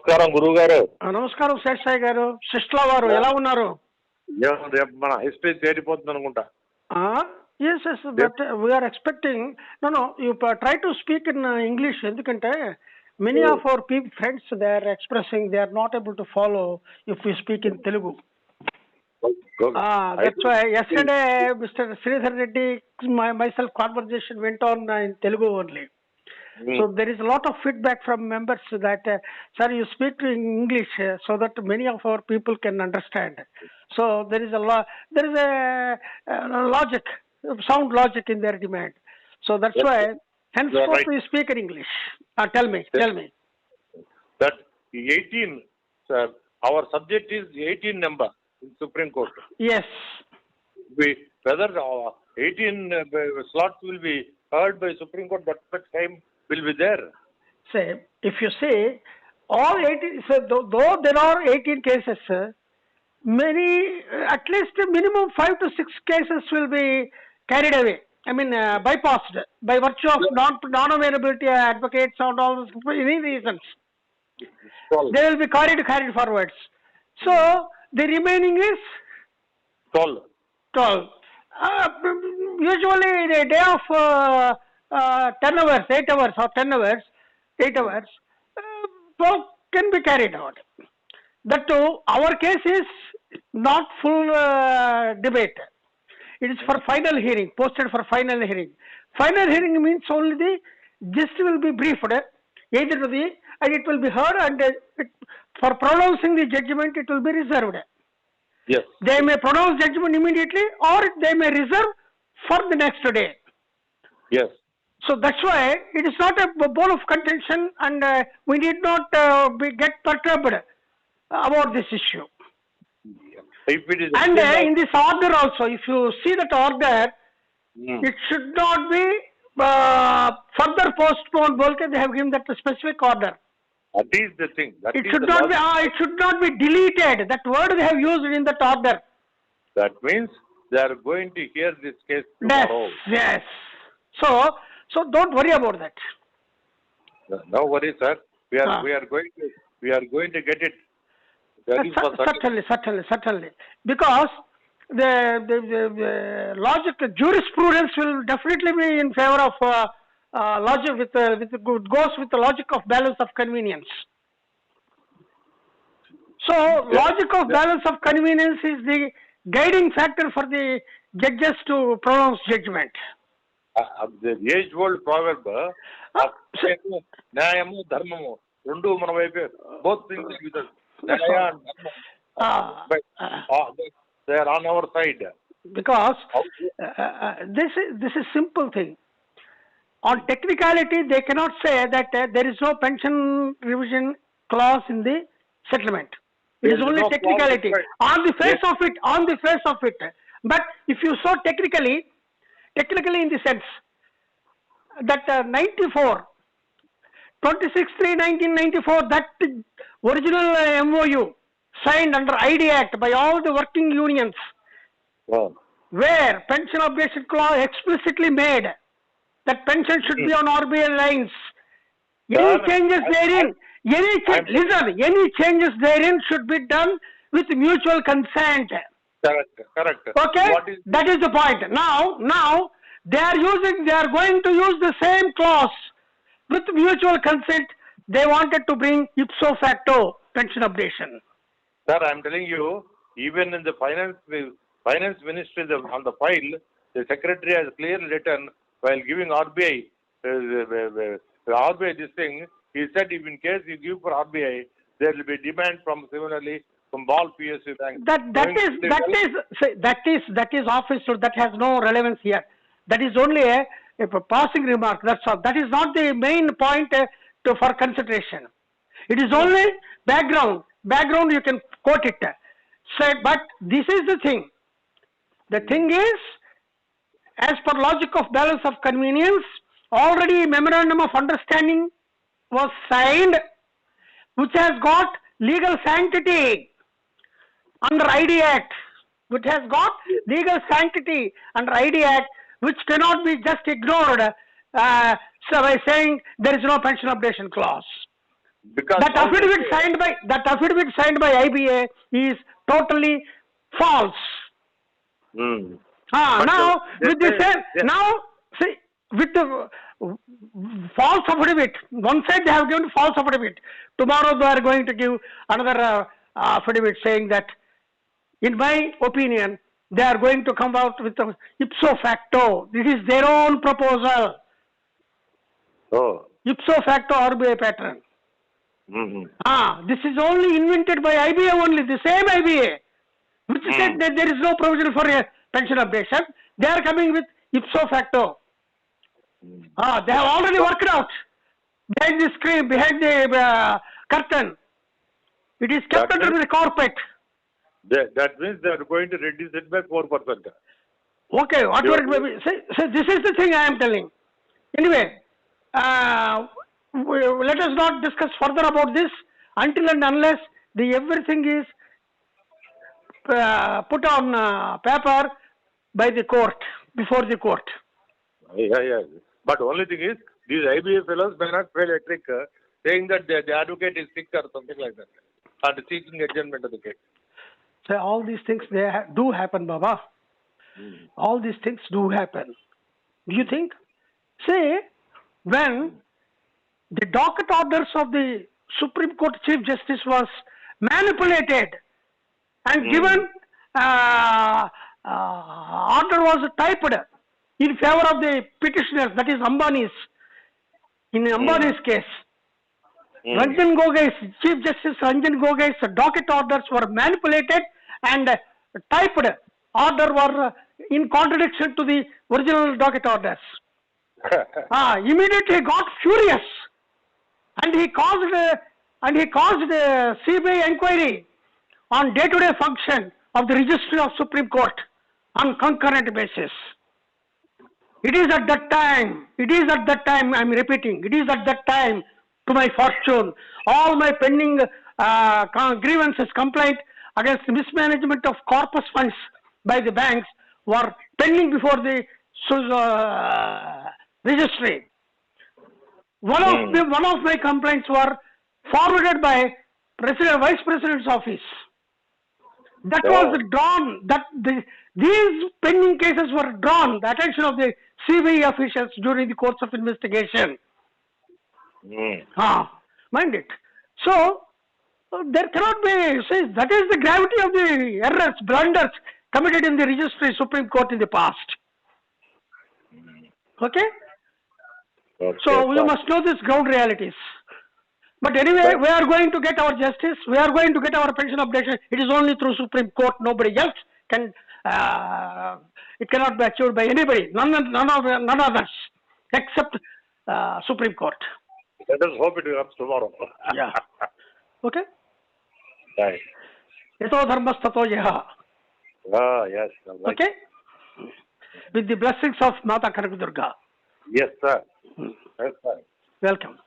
నమస్కారం గురువు గారు. నమస్కారం శేషాయి గారు. సిస్టర్ల వారు ఎలా ఉన్నారు? రేపు మన హిస్టరీ తేలిపోతుంది అనుకుంటా. Yes, but we are expecting. No, you try to speak in English. ఎందుకంటే many of our friends, they are expressing they are not able to follow if we speak in Telugu. That's why yesterday Mr. Sridhar Reddy, myself conversation went on in Telugu only. So there is a lot of feedback from members that, sir, you speak in English so that many of our people can understand. So there is a logic, sound logic in their demand. So that's why henceforth right. We speak in English. Tell me. That 18, sir, our subject is 18 number in Supreme Court. Yes. Whether 18 slots will be heard by Supreme Court, but time will be there. Say, if you say all 18, so though there are 18 cases, many, at least minimum 5 to 6 cases will be carried away. I mean, bypassed by virtue of non-availability advocates and all any reasons. They will be carried forwards. So the remaining is 12. Usually in a day of 10 hours, 8 hours or 10 hours, 8 hours, 12 can be carried out. That too, our case is not full debate. It is for final hearing, posted for final hearing. Final hearing means only the gist will be briefed, either to the, and it will be heard, and for pronouncing the judgment, it will be reserved. Yes. They may pronounce judgment immediately, or they may reserve for the next day. Yes. So that's why it is not a bone of contention, and we need not get perturbed about this issue. If it is and in this order also, if you see that order, it should not be further postponed. They have given that specific order. That is the thing. It should not be deleted. That word they have used in that order. That means they are going to hear this case tomorrow. Yes. So don't worry about that. No worry, sir. We are going to get it. Certainly. Because the logic, jurisprudence will definitely be in favor of logic goes with the logic of balance of convenience. So logic of balance of convenience is the guiding factor for the judges to pronounce judgment. The age-old proverb, Nyayamu, Dharmamu, Rundu Manavaipe, both things are with us. Nyaya and Dharma. They are on our side. Because this is simple thing. On technicality, they cannot say that there is no pension revision clause in the settlement. It is only technicality. On the face of it. But if you saw technically in the sense that 26/3/1994, that original MOU signed under ID Act by all the working unions, where pension obligation clause explicitly made that pension should be on RBI lines. Any changes therein should be done with mutual consent. Correct. Okay, that is the point. Now they are going to use the same clause with mutual consent. They wanted to bring ipso facto pension updation. Sir, I am telling you, even in the finance ministry on the file, the secretary has clearly written while giving RBI this thing. He said, if in case you give for RBI, there will be demand from similarly from all PSU banks. That is office. That has no relevance here. That is only a passing remark. That's all. That is not the main point for consideration. It is only background. Background, you can quote it. So, but this is the thing. The thing is, as per logic of balance of convenience, already memorandum of understanding was signed, which has got legal sanctity under ID Act. Which has got legal sanctity under ID Act, which cannot be just ignored by saying there is no pension updation clause. Because That affidavit signed by IBA is totally false. But Now they with the say- same, they- now see with the false affidavit, one side they have given false affidavit. Tomorrow they are going to give another affidavit saying that, in my opinion, they are going to come out with a ipso facto. This is their own proposal. Oh. Ipso facto RBI pattern. This is only invented by IBA only, the same IBA, which said that there is no provision for a pension updation. They are coming with ipso facto. They have already worked out behind the screen, behind the curtain. It is kept That under means- the carpet. That means they are going to reduce it by 4%. Okay, whatever it may be. See, this is the thing I am telling. Anyway, let us not discuss further about this until and unless everything is put on paper by the court, before the court. Yeah. But only thing is, these IBA fellows may not fail a trick saying that the advocate is sick or something like that, and seeking adjournment of the case. So all these things do happen, Baba. All these things do happen. Do you think? Say, when the docket orders of the Supreme Court Chief Justice was manipulated and given order was typed in favor of the petitioners, that is Ambani's, in Ambani's case. Ranjan Gogai's, Chief Justice Ranjan Gogai's docket orders were manipulated and typed order were in contradiction to the original docket orders. Immediately got furious, and he caused CBI inquiry on day-to-day function of the registry of Supreme Court on concurrent basis. It is at that time, I am repeating, it is at that time, to my fortune, all my pending grievances, complaint against mismanagement of corpus funds by the banks were pending before the registry. One of my complaints were forwarded by Vice President's office. That was drawn, these pending cases were drawn, the attention of the CBI officials during the course of investigation. Mind it. So, there cannot be, that is the gravity of the errors, blunders committed in the registry Supreme Court in the past. Okay? So, we must know these ground realities. But anyway, we are going to get our justice, we are going to get our pension updation. It is only through Supreme Court, nobody else can, it cannot be achieved by anybody, none others, except Supreme Court. Let us hope it comes tomorrow. Yeah. Okay? Right. Yato dharmas tato yaha. Yes. Right. Okay? With the blessings of Mata Kanaka Durga. Yes, sir. Yes, sir. Welcome.